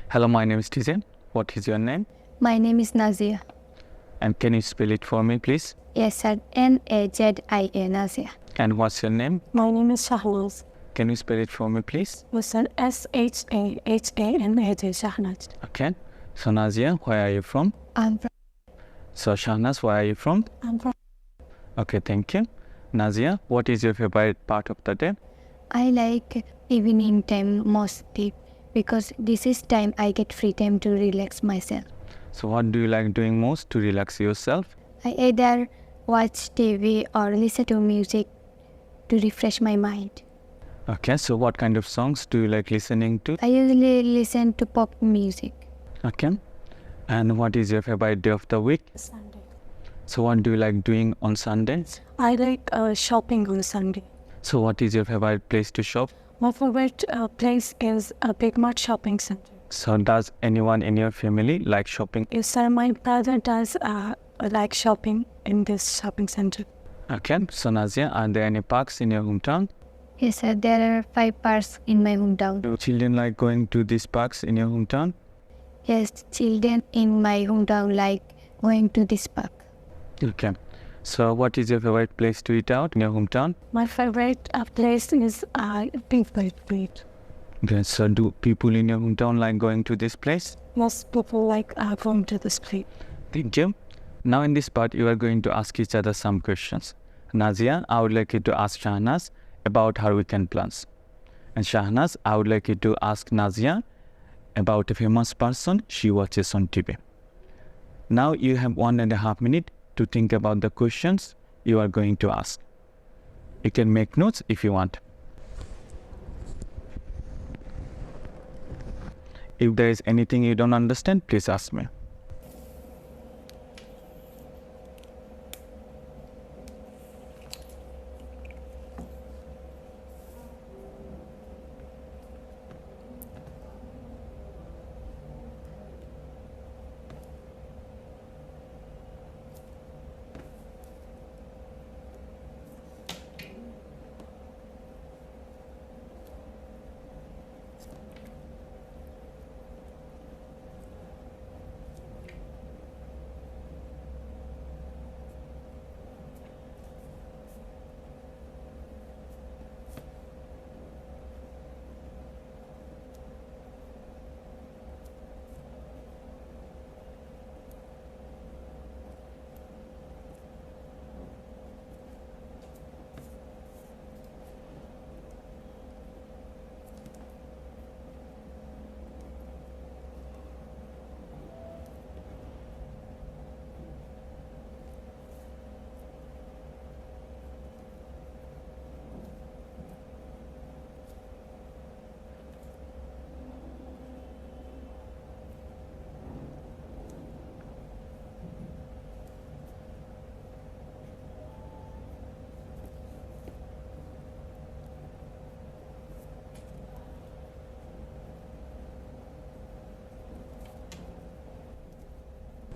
Hello, my name is Tizen. What is your name? My name is Nazia. And can you spell it for me, please? Yes, sir. Nazia, Nazia. And what's your name? My name is Shahnaz. Can you spell it for me, please? Yes, sir. Shahanaj, Shahnaz. Okay. So, Nazia, where are you from? I'm from. So, Shahnaz, where are you from? I'm from. Okay, thank you. Nazia, what is your favorite part of the day? I like evening time mostly because this is time I get free time to relax myself. So, what do you like doing most to relax yourself? I either watch TV or listen to music to refresh my mind. Okay, so what kind of songs do you like listening to? I usually listen to pop music. Okay. And what is your favorite day of the week? Sunday. So, what do you like doing on Sundays? I like shopping on Sunday. So, what is your favorite place to shop? My favorite place is a Big Mart shopping center. So, does anyone in your family like shopping? Yes, sir. My brother does like shopping in this shopping center. Okay. So, Nazia, are there any parks in your hometown? Yes, sir. There are 5 parks in my hometown. Do children like going to these parks in your hometown? Yes, children in my hometown like going to this park. Okay. So, what is your favorite place to eat out in your hometown? My favorite place is Big Plate. Okay. So, do people in your hometown like going to this place? Most people like going to this place. Thank you. Now, in this part, you are going to ask each other some questions. Nazia, I would like you to ask Shahnaz about her weekend plans. And Shahnaz, I would like you to ask Nazia about a famous person she watches on TV. Now you have 1.5 minutes to think about the questions you are going to ask. You can make notes if you want. If there is anything you don't understand, please ask me.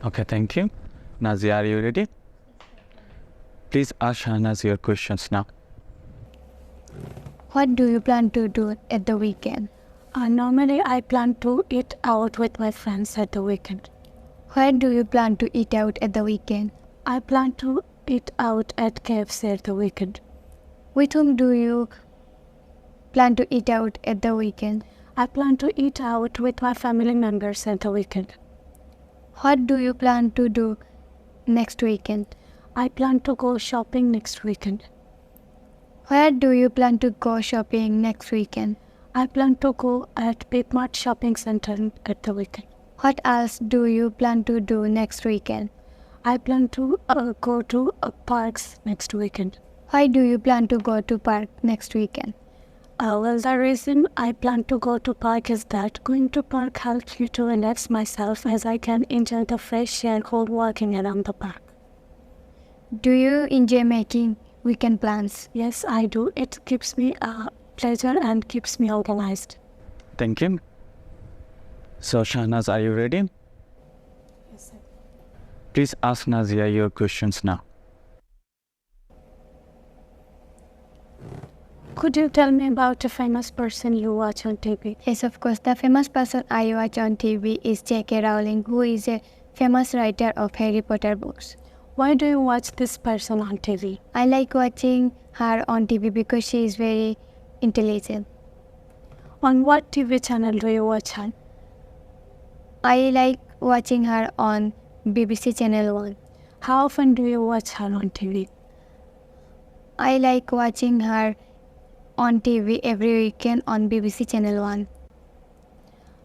Okay, thank you. Nazia, are you ready? Please ask Shahnaz your questions now. What do you plan to do at the weekend? Normally, I plan to eat out with my friends at the weekend. Where do you plan to eat out at the weekend? I plan to eat out at KFC at the weekend. With whom do you plan to eat out at the weekend? I plan to eat out with my family members at the weekend. What do you plan to do next weekend? I plan to go shopping next weekend. Where do you plan to go shopping next weekend? I plan to go at Big Mart shopping center at the weekend. What else do you plan to do next weekend? I plan to go to parks next weekend. Why do you plan to go to park next weekend? Well, the reason I plan to go to park is that going to park helps you to relax myself as I can enjoy the fresh air while walking around the park. Do you enjoy making weekend plans? Yes, I do. It gives me pleasure and keeps me organized. Thank you. So, Shahnaz, are you ready? Yes, sir. Please ask Nazia your questions now. Could you tell me about a famous person you watch on TV? Yes, of course. The famous person I watch on TV is J.K. Rowling, who is a famous writer of Harry Potter books. Why do you watch this person on TV? I like watching her on TV because she is very intelligent. On what TV channel do you watch her? I like watching her on BBC Channel 1. How often do you watch her on TV? I like watching her on TV every weekend on BBC Channel 1.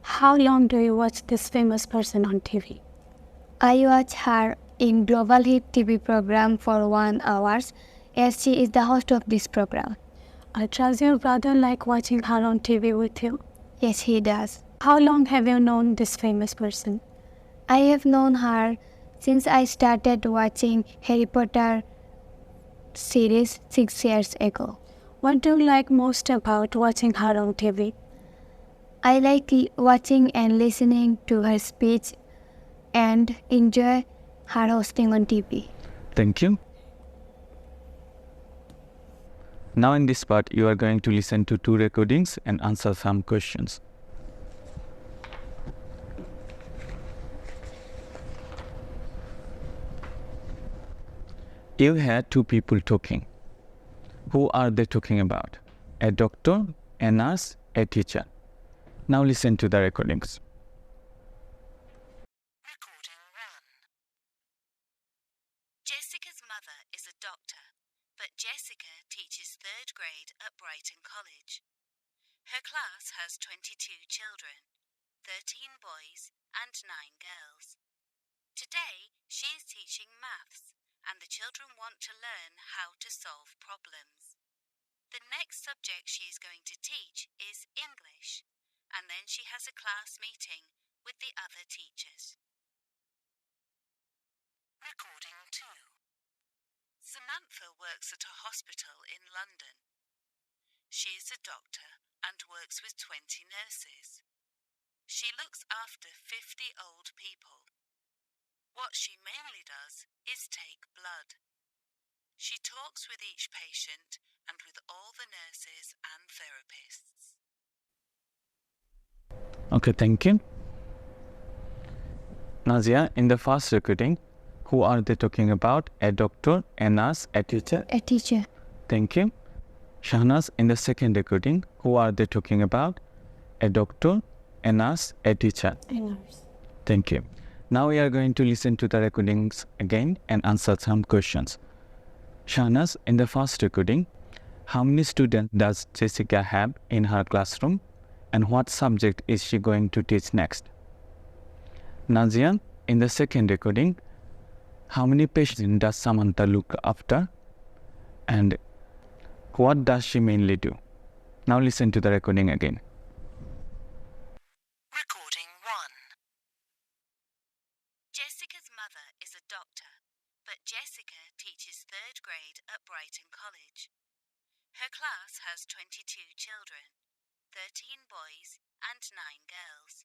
How long do you watch this famous person on TV? I watch her in Global Hit TV program for 1 hour as she is the host of this program. Does your brother like watching her on TV with you? Yes, he does. How long have you known this famous person? I have known her since I started watching Harry Potter series 6 years ago. What do you like most about watching her on TV? I like watching and listening to her speech and enjoy her hosting on TV. Thank you. Now in this part, you are going to listen to 2 recordings and answer some questions. You hear 2 people talking. Who are they talking about? A doctor, a nurse, a teacher. Now listen to the recordings. Recording 1. Jessica's mother is a doctor, but Jessica teaches 3rd grade at Brighton College. Her class has 22 children, 13 boys and 9 girls. Today, she is teaching maths, and the children want to learn how to solve problems. The next subject she is going to teach is English, and then she has a class meeting with the other teachers. Recording 2. Samantha works at a hospital in London. She is a doctor and works with 20 nurses. She looks after 50 old people. What she mainly does is take blood. She talks with each patient and with all the nurses and therapists. Okay, thank you. Nazia, in the first recording, who are they talking about? A doctor, a nurse, a teacher? A teacher. Thank you. Shahnaz, in the second recording, who are they talking about? A doctor, a nurse, a teacher? A nurse. Thank you. Now we are going to listen to the recordings again and answer some questions. Shahnaz, in the first recording, how many students does Jessica have in her classroom, and what subject is she going to teach next? Nazia, in the second recording, how many patients does Samantha look after, and what does she mainly do? Now listen to the recording again. Recording 1. Jessica's mother is a doctor, but Jessica teaches 3rd grade at Brighton College. Her class has 22 children, 13 boys and 9 girls.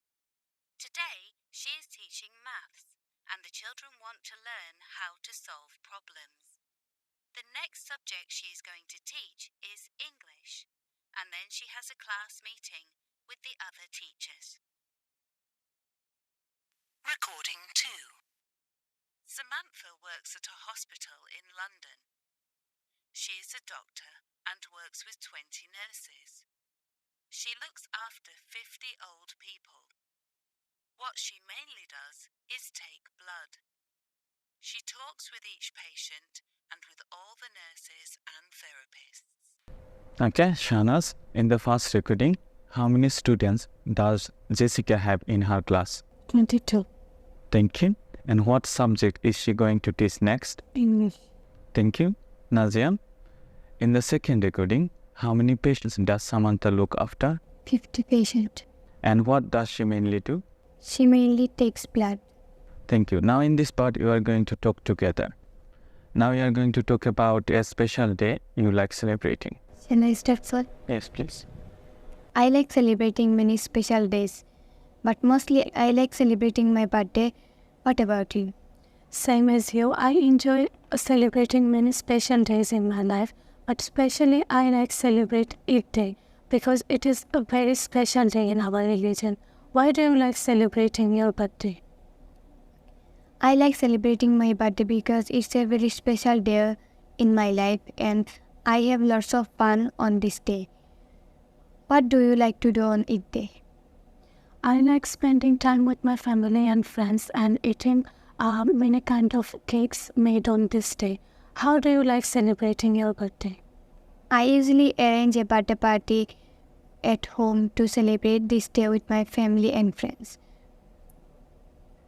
Today, she is teaching maths, and the children want to learn how to solve problems. The next subject she is going to teach is English, and then she has a class meeting with the other teachers. Recording 2. Samantha works at a hospital in London. She is a doctor and works with 20 nurses. She looks after 50 old people. What she mainly does is take blood. She talks with each patient and with all the nurses and therapists. Okay, Shahnaz, in the first recording, how many students does Jessica have in her class? 22. Thank you. And what subject is she going to teach next? English. Thank you. Nazia, in the second recording, how many patients does Samantha look after? 50 patients. And what does she mainly do? She mainly takes blood. Thank you. Now in this part, you are going to talk together. Now we are going to talk about a special day you like celebrating. Shall I start, sir? Yes, please. I like celebrating many special days, but mostly I like celebrating my birthday. What about you? Same as you, I enjoy celebrating many special days in my life, but especially I like celebrate Eid Day because it is a very special day in our religion. Why do you like celebrating your birthday? I like celebrating my birthday because it's a very special day in my life and I have lots of fun on this day. What do you like to do on Eid Day? I like spending time with my family and friends and eating many kind of cakes made on this day. How do you like celebrating your birthday? I usually arrange a birthday party at home to celebrate this day with my family and friends.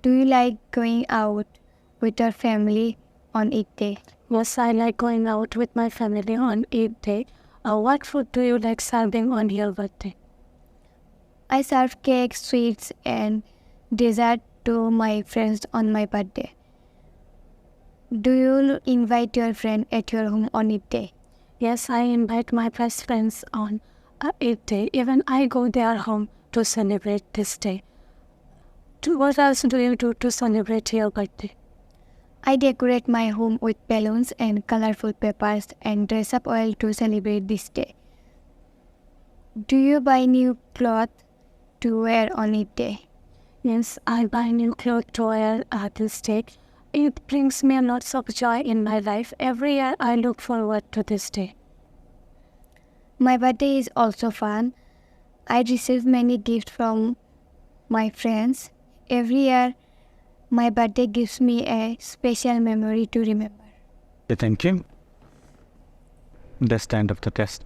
Do you like going out with your family on Eid Day? Yes, I like going out with my family on Eid Day. What food do you like serving on your birthday? I serve cakes, sweets and dessert to my friends on my birthday. Do you invite your friend at your home on Eid Day? Yes, I invite my best friends on Eid Day. Even I go their home to celebrate this day. What else do you do to celebrate your birthday? I decorate my home with balloons and colorful papers and dress up well to celebrate this day. Do you buy new clothes to wear on Eid Day? Yes, I buy new clothes to wear this day. It brings me lots of joy in my life. Every year I look forward to this day. My birthday is also fun. I receive many gifts from my friends. Every year, my birthday gives me a special memory to remember. Okay, thank you. That's the end of the test.